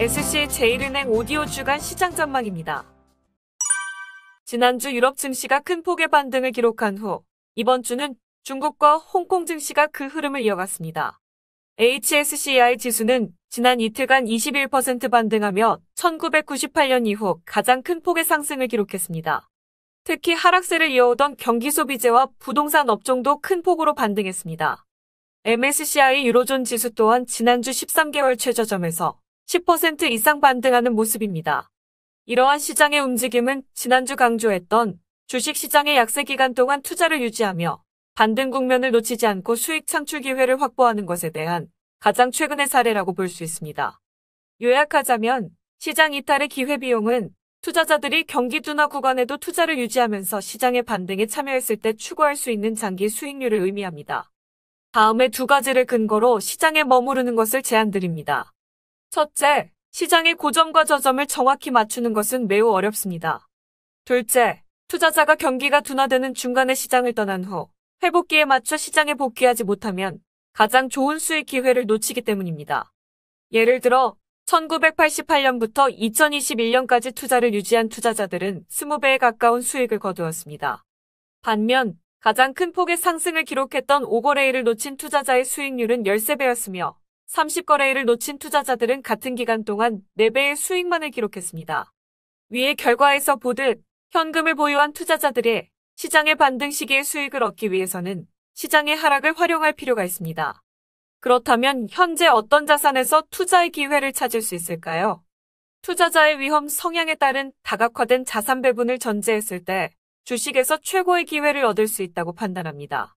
SC제일은행 오디오 주간 시장 전망입니다. 지난주 유럽 증시가 큰 폭의 반등을 기록한 후 이번 주는 중국과 홍콩 증시가 그 흐름을 이어갔습니다. HSCI 지수는 지난 이틀간 21% 반등하며 1998년 이후 가장 큰 폭의 상승을 기록했습니다. 특히 하락세를 이어오던 경기소비재와 부동산 업종도 큰 폭으로 반등했습니다. MSCI 유로존 지수 또한 지난주 13개월 최저점에서 10% 이상 반등하는 모습입니다. 이러한 시장의 움직임은 지난주 강조했던 주식시장의 약세 기간 동안 투자를 유지하며 반등 국면을 놓치지 않고 수익 창출 기회를 확보하는 것에 대한 가장 최근의 사례라고 볼 수 있습니다. 요약하자면 시장 이탈의 기회비용은 투자자들이 경기 둔화 구간에도 투자를 유지하면서 시장의 반등에 참여했을 때 추구할 수 있는 장기 수익률을 의미합니다. 다음에 두 가지를 근거로 시장에 머무르는 것을 제안드립니다. 첫째, 시장의 고점과 저점을 정확히 맞추는 것은 매우 어렵습니다. 둘째, 투자자가 경기가 둔화되는 중간에 시장을 떠난 후 회복기에 맞춰 시장에 복귀하지 못하면 가장 좋은 수익 기회를 놓치기 때문입니다. 예를 들어 1988년부터 2021년까지 투자를 유지한 투자자들은 20배에 가까운 수익을 거두었습니다. 반면 가장 큰 폭의 상승을 기록했던 5거래일을 놓친 투자자의 수익률은 13배였으며 30거래일을 놓친 투자자들은 같은 기간 동안 4배의 수익만을 기록했습니다. 위의 결과에서 보듯 현금을 보유한 투자자들이 시장의 반등 시기에 수익을 얻기 위해서는 시장의 하락을 활용할 필요가 있습니다. 그렇다면 현재 어떤 자산에서 투자의 기회를 찾을 수 있을까요? 투자자의 위험 성향에 따른 다각화된 자산 배분을 전제했을 때 주식에서 최고의 기회를 얻을 수 있다고 판단합니다.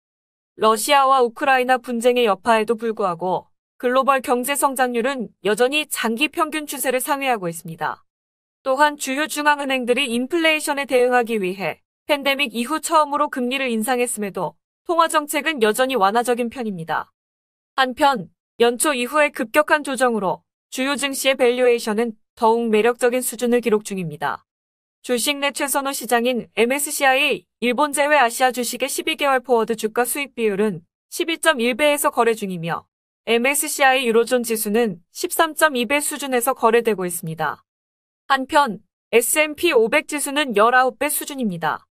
러시아와 우크라이나 분쟁의 여파에도 불구하고 글로벌 경제 성장률은 여전히 장기 평균 추세를 상회하고 있습니다. 또한 주요 중앙은행들이 인플레이션에 대응하기 위해 팬데믹 이후 처음으로 금리를 인상했음에도 통화정책은 여전히 완화적인 편입니다. 한편 연초 이후의 급격한 조정으로 주요 증시의 밸류에이션은 더욱 매력적인 수준을 기록 중입니다. 주식 내 최선호 시장인 MSCI 일본 제외 아시아 주식의 12개월 포워드 주가 수익 비율은 12.1배에서 거래 중이며 MSCI 유로존 지수는 13.2배 수준에서 거래되고 있습니다. 한편 S&P 500 지수는 19배 수준입니다.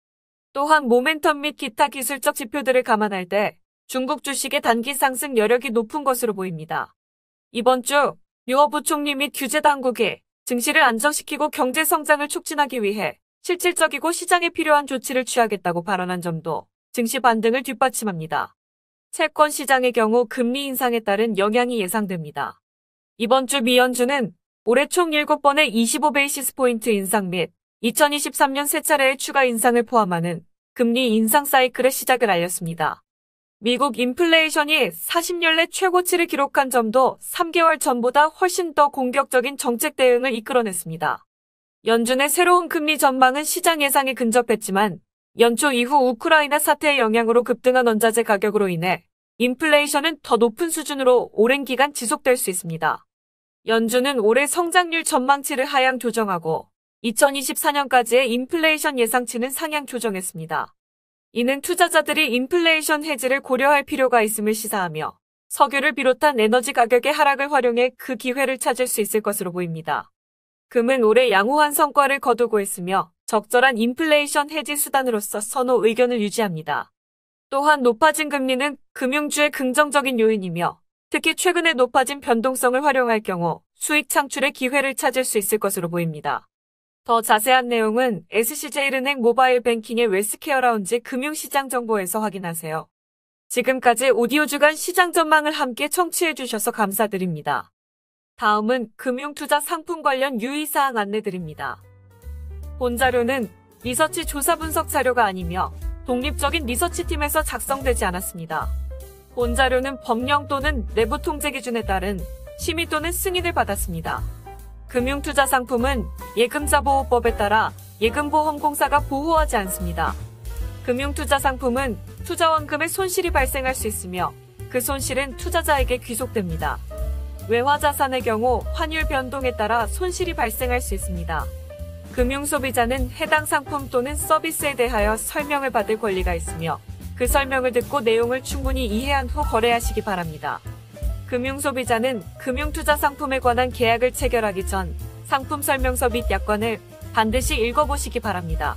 또한 모멘텀 및 기타 기술적 지표들을 감안할 때 중국 주식의 단기 상승 여력이 높은 것으로 보입니다. 이번 주 류어 부총리 및 규제 당국이 증시를 안정시키고 경제 성장을 촉진하기 위해 실질적이고 시장에 필요한 조치를 취하겠다고 발언한 점도 증시 반등을 뒷받침합니다. 채권 시장의 경우 금리 인상에 따른 영향이 예상됩니다. 이번 주 미 연준은 올해 총 7번의 25베이시스 포인트 인상 및 2023년 3차례의 추가 인상을 포함하는 금리 인상 사이클의 시작을 알렸습니다. 미국 인플레이션이 40년 내 최고치를 기록한 점도 3개월 전보다 훨씬 더 공격적인 정책 대응을 이끌어냈습니다. 연준의 새로운 금리 전망은 시장 예상에 근접했지만 연초 이후 우크라이나 사태의 영향으로 급등한 원자재 가격으로 인해 인플레이션은 더 높은 수준으로 오랜 기간 지속될 수 있습니다. 연준은 올해 성장률 전망치를 하향 조정하고 2024년까지의 인플레이션 예상치는 상향 조정했습니다. 이는 투자자들이 인플레이션 해지를 고려할 필요가 있음을 시사하며 석유를 비롯한 에너지 가격의 하락을 활용해 그 기회를 찾을 수 있을 것으로 보입니다. 금은 올해 양호한 성과를 거두고 있으며 적절한 인플레이션 해지 수단으로서 선호 의견을 유지합니다. 또한 높아진 금리는 금융주의 긍정적인 요인이며 특히 최근에 높아진 변동성을 활용할 경우 수익 창출의 기회를 찾을 수 있을 것으로 보입니다. 더 자세한 내용은 SC제일은행 모바일 뱅킹의 웰스케어 라운지 금융시장 정보에서 확인하세요. 지금까지 오디오 주간 시장 전망을 함께 청취해 주셔서 감사드립니다. 다음은 금융투자 상품 관련 유의사항 안내드립니다. 본 자료는 리서치 조사 분석 자료가 아니며 독립적인 리서치팀에서 작성되지 않았습니다. 본 자료는 법령 또는 내부 통제 기준에 따른 심의 또는 승인을 받았습니다. 금융투자 상품은 예금자보호법에 따라 예금보험공사가 보호하지 않습니다. 금융투자 상품은 투자원금의 손실이 발생할 수 있으며 그 손실은 투자자에게 귀속됩니다. 외화자산의 경우 환율 변동에 따라 손실이 발생할 수 있습니다. 금융소비자는 해당 상품 또는 서비스에 대하여 설명을 받을 권리가 있으며 그 설명을 듣고 내용을 충분히 이해한 후 거래하시기 바랍니다. 금융소비자는 금융투자 상품에 관한 계약을 체결하기 전 상품 설명서 및 약관을 반드시 읽어보시기 바랍니다.